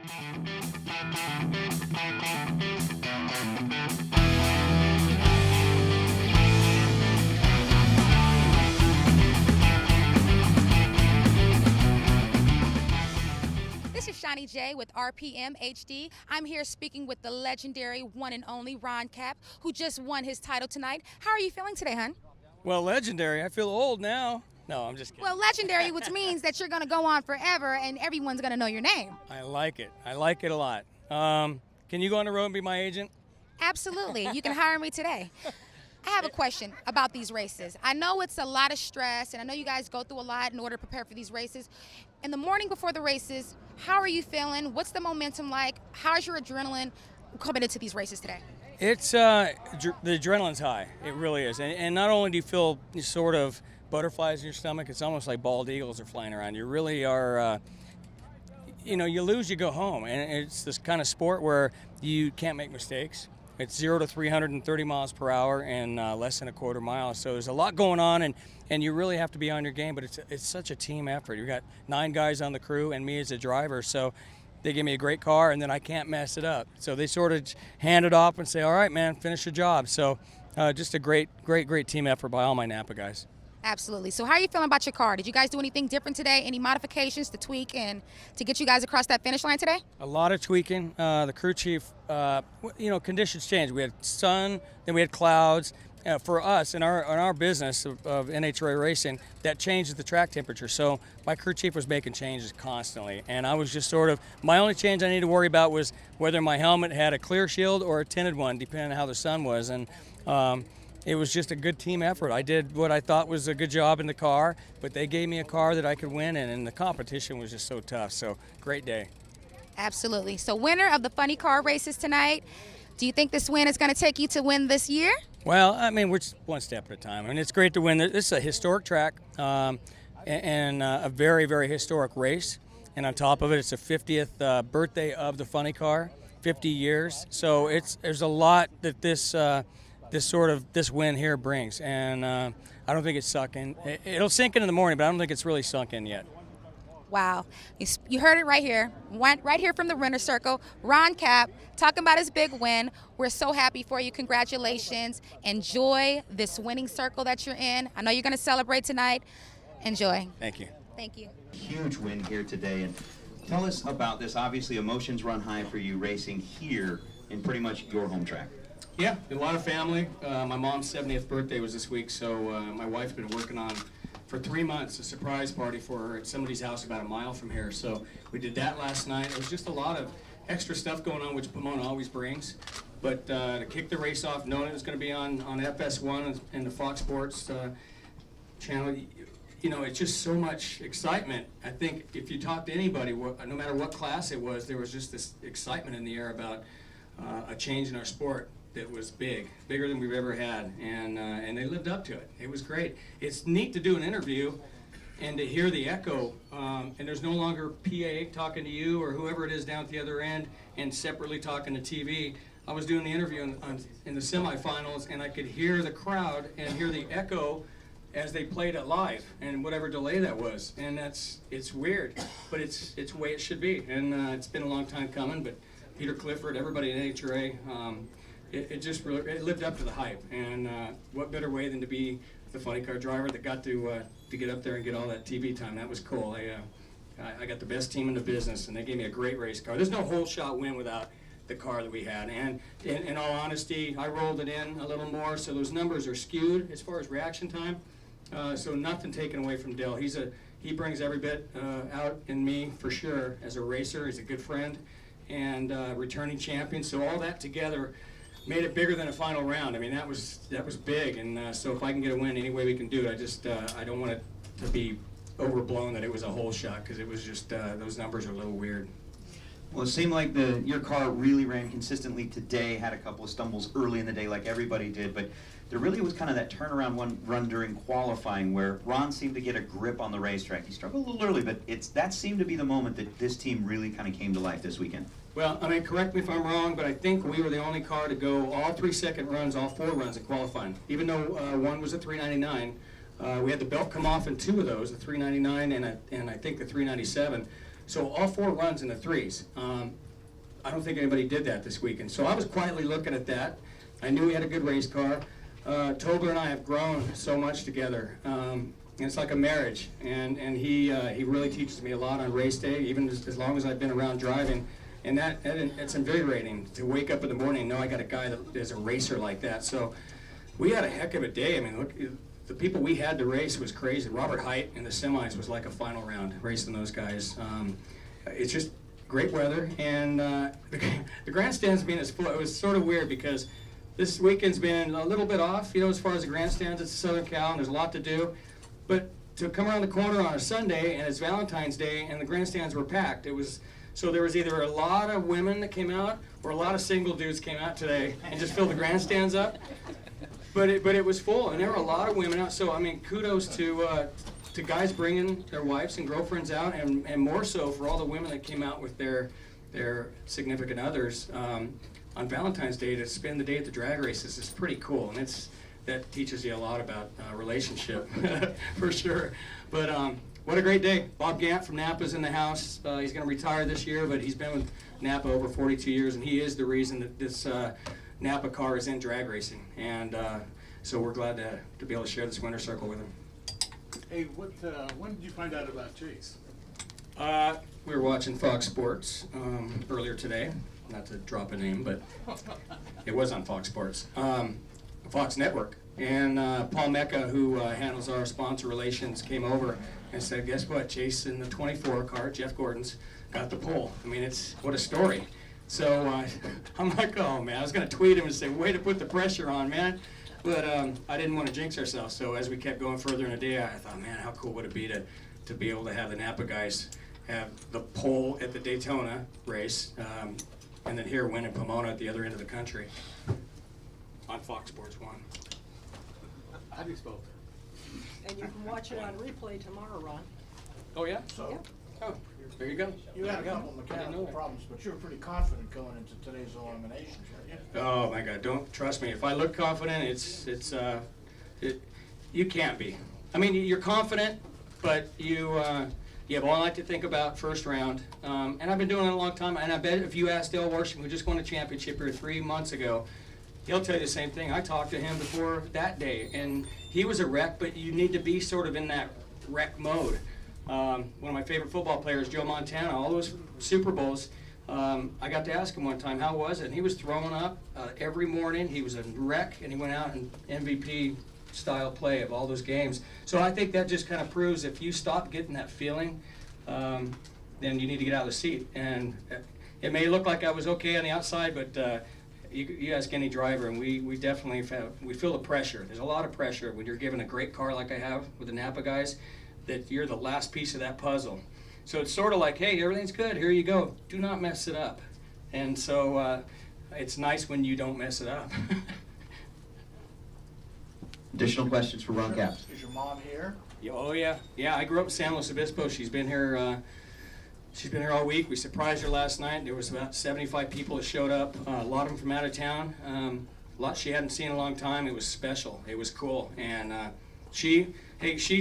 This is Shawnee J with RPMHD. I'm here speaking with the legendary one and only Ron Cap, who just won his title tonight. How are you feeling today, hon? Well, legendary. I feel old now. No, I'm just kidding. Well, legendary, which means that you're going to go on forever and everyone's going to know your name. I like it. I like it a lot. Can you go on the road and be my agent? Absolutely. You can hire me today. I have a question about these races. I know it's a lot of stress, and I know you guys go through a lot in order to prepare for these races. In the morning before the races, how are you feeling? What's the momentum like? How's your adrenaline coming into these races today? It's the adrenaline's high. It really is. And not only do you feel sort of butterflies in your stomach, it's almost like bald eagles are flying around. You really are, you lose, you go home. And it's this kind of sport where you can't make mistakes. It's 0 to 330 miles per hour in less than a quarter mile. So there's a lot going on, and you really have to be on your game. But it's such a team effort. You've got 9 guys on the crew and me as a driver. So they give me a great car, and then I can't mess it up. So they sort of hand it off and say, all right, man, finish the job. So just a great team effort by all my Napa guys. Absolutely. So how are you feeling about your car? Did you guys do anything different today? Any modifications to tweak and to get you guys across that finish line today? A lot of tweaking. The crew chief, conditions changed. We had sun, then we had clouds. For us, in our business of NHRA racing, that changes the track temperature. So my crew chief was making changes constantly. And I was just my only change I needed to worry about was whether my helmet had a clear shield or a tinted one, depending on how the sun was. And it was just a good team effort. I did what I thought was a good job in the car, but they gave me a car that I could win in, and the competition was just so tough. So great day. Absolutely. So winner of the funny car races tonight. Do you think this win is going to take you to win this year? Well, I mean, we're just one step at a time. I mean, it's great to win. This is a historic track and a very, very historic race. And on top of it, it's the 50th birthday of the funny car, 50 years. So there's a lot that this win here brings. And I don't think it's sunk in. It'll sink in the morning, but I don't think it's really sunk in yet. Wow. You heard it right here. Right here from the Winner's Circle. Ron Cap talking about his big win. We're so happy for you. Congratulations. Enjoy this winning circle that you're in. I know you're going to celebrate tonight. Enjoy. Thank you. Thank you. Huge win here today. And tell us about this. Obviously, emotions run high for you racing here in pretty much your home track. Yeah, a lot of family. My mom's 70th birthday was this week, so my wife's been working on for 3 months a surprise party for her at somebody's house about a mile from here. So we did that last night. It was just a lot of extra stuff going on, which Pomona always brings. But to kick the race off, knowing it was going to be on FS1 and the Fox Sports channel, it's just so much excitement. I think if you talk to anybody, no matter what class it was, there was just this excitement in the air about a change in our sport that was bigger than we've ever had, and they lived up to it. It was great. It's neat to do an interview and to hear the echo, and there's no longer PA talking to you or whoever it is down at the other end and separately talking to TV. I was doing the interview in the semifinals, and I could hear the crowd and hear the echo as they played it live, and whatever delay that was. And it's weird, but it's the way it should be. And it's been a long time coming, but Peter Clifford, everybody in NHRA, it just really lived up to the hype. And what better way than to be the funny car driver that got to get up there and get all that TV time. That was cool. I got the best team in the business, and they gave me a great race car. There's no whole shot win without the car that we had. And in all honesty, I rolled it in a little more, so those numbers are skewed as far as reaction time. So nothing taken away from Dale. He brings every bit out in me for sure as a racer. He's a good friend and returning champion. So all that together made it bigger than a final round. I mean, that was big. And so if I can get a win any way we can do it, I don't want it to be overblown that it was a whole shot, because it was just those numbers are a little weird. Well, it seemed like your car really ran consistently today, had a couple of stumbles early in the day like everybody did, but there really was kind of that turnaround run during qualifying where Ron seemed to get a grip on the racetrack. He struggled a little early, but that seemed to be the moment that this team really kind of came to life this weekend. Well, I mean, correct me if I'm wrong, but I think we were the only car to go all 3-second runs, all 4 runs in qualifying. Even though one was a 399, we had the belt come off in 2 of those, the 399 and I think the 397. So all 4 runs in the 3s. I don't think anybody did that this weekend. So I was quietly looking at that. I knew he had a good race car. Tobler and I have grown so much together. And it's like a marriage. And he really teaches me a lot on race day, even as long as I've been around driving. And it's invigorating to wake up in the morning and know I got a guy that is a racer like that. So we had a heck of a day. I mean, look, the people we had to race was crazy. Robert Height in the semis was like a final round, racing those guys. It's just great weather, and the grandstands being as full, it was sort of weird because this weekend's been a little bit off, as far as the grandstands. It's Southern Cal, and there's a lot to do. But to come around the corner on a Sunday, and it's Valentine's Day, and the grandstands were packed. So there was either a lot of women that came out, or a lot of single dudes came out today and just filled the grandstands up. But it was full, and there were a lot of women out. So I mean, kudos to guys bringing their wives and girlfriends out, and more so for all the women that came out with their significant others on Valentine's Day to spend the day at the drag races. Is pretty cool, and that teaches you a lot about relationship for sure. But what a great day. Bob Gant from Napa's in the house. He's going to retire this year, but he's been with Napa over 42 years, and he is the reason that this Napa car is in drag racing. And so we're glad to be able to share this winter circle with him. Hey, when did you find out about Chase? We were watching Fox Sports earlier today. Not to drop a name, but it was on Fox Sports. Fox Network. And Paul Mecca, who handles our sponsor relations, came over and said, guess what? Chase in the 24 car, Jeff Gordon's, got the pole. I mean, what a story. So I'm like, oh, man. I was going to tweet him and say, way to put the pressure on, man. But I didn't want to jinx ourselves. So as we kept going further in the day, I thought, man, how cool would it be to be able to have the Napa guys have the pole at the Daytona race, and then here win in Pomona at the other end of the country on Fox Sports 1. How do you spell And you can watch it on replay tomorrow, Ron. Oh, yeah? So, Oh, there you go. you had a couple I didn't mechanical know that. problems, but you were pretty confident going into today's eliminations, weren't you? Oh my God! Don't trust me. If I look confident, you can't be. I mean, you're confident, but you have all night to think about first round. And I've been doing it a long time. And I bet if you ask Dale Washington, who just won a championship here 3 months ago, he'll tell you the same thing. I talked to him before that day, and he was a wreck. But you need to be sort of in that wreck mode. One of my favorite football players, Joe Montana, all those Super Bowls. I got to ask him one time, how was it? And he was throwing up every morning. He was a wreck, and he went out and MVP style play of all those games. So I think that just kind of proves if you stop getting that feeling, then you need to get out of the seat. And it may look like I was okay on the outside, but you ask any driver, and we definitely we feel the pressure. There's a lot of pressure when you're given a great car like I have with the Napa guys, that you're the last piece of that puzzle. So it's sort of like, hey, everything's good, here you go. Do not mess it up. And so it's nice when you don't mess it up. Additional questions for Ron Capps? Is your mom here? Oh yeah, yeah. I grew up in San Luis Obispo. She's been here all week. We surprised her last night. There was about 75 people that showed up. A lot of them from out of town. A lot she hadn't seen in a long time. It was special. It was cool. And she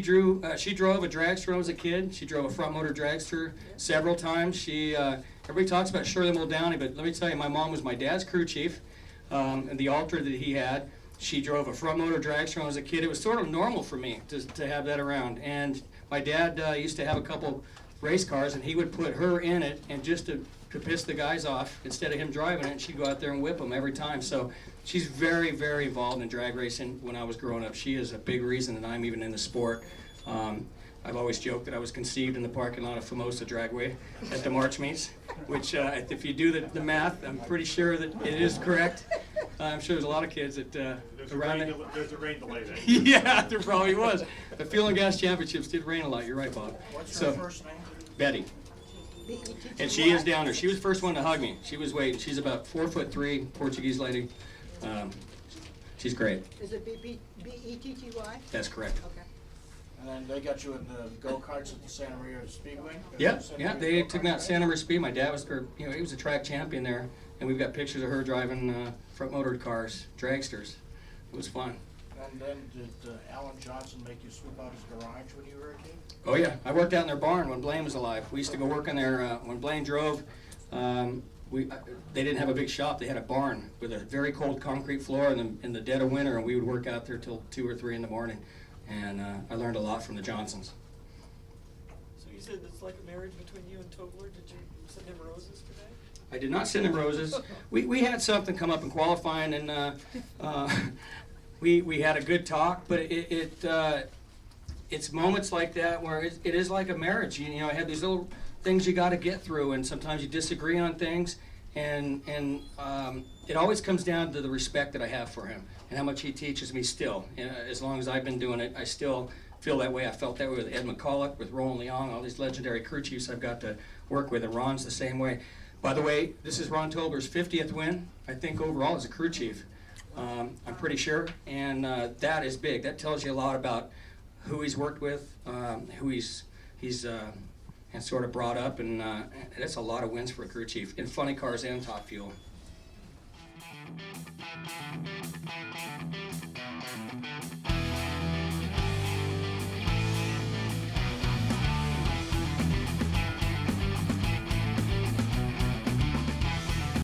drove a dragster when I was a kid. She drove a front motor dragster several times. Everybody talks about Shirley Muldowney, but let me tell you, my mom was my dad's crew chief, and the altar that he had. She drove a front motor dragster when I was a kid. It was sort of normal for me to have that around. And my dad used to have a couple race cars, and he would put her in it, and just to piss the guys off, instead of him driving it, she'd go out there and whip them every time. So she's very, very involved in drag racing. When I was growing up, she is a big reason that I'm even in the sport. I've always joked that I was conceived in the parking lot of Famosa Dragway at the March meets, which if you do the math, I'm pretty sure that it is correct. I'm sure there's a lot of kids that There's a rain delay there. Yeah, there probably was. The Fuel and Gas Championships did rain a lot. You're right, Bob. What's her first name? Betty. And she is down there. She was the first one to hug me. She was waiting. She's about 4'3", Portuguese lady. She's great. Is it B-E-T-T-Y? That's correct. Okay. And then they got you in the go-karts at the Santa Maria Speedway? Yeah, they took me out Santa Maria Speed. My dad he was a track champion there, and we've got pictures of her driving front motored cars, dragsters. It was fun. And then did Alan Johnson make you sweep out his garage when you were a kid? Oh yeah, I worked out in their barn when Blaine was alive. We used to go work in there when Blaine drove. They didn't have a big shop. They had a barn with a very cold concrete floor in the dead of winter, and we would work out there till 2 or 3 in the morning. And I learned a lot from the Johnsons. So you said it's like a marriage between you and Tobler. Did you send him roses today? I did not send him roses. We had something come up in qualifying, and we had a good talk. But it's moments like that where it is like a marriage. You know, I have these little things you got to get through, and sometimes you disagree on things, and it always comes down to the respect that I have for him and how much he teaches me still. As long as I've been doing it, I still feel that way. I felt that way with Ed McCulloch, with Roland Leong, all these legendary crew chiefs I've got to work with, and Ron's the same way. By the way, this is Ron Tobler's 50th win, I think, overall as a crew chief. I'm pretty sure, and that is big. That tells you a lot about who he's worked with, who he's and sort of brought up, and that's a lot of wins for a crew chief in funny cars and top fuel.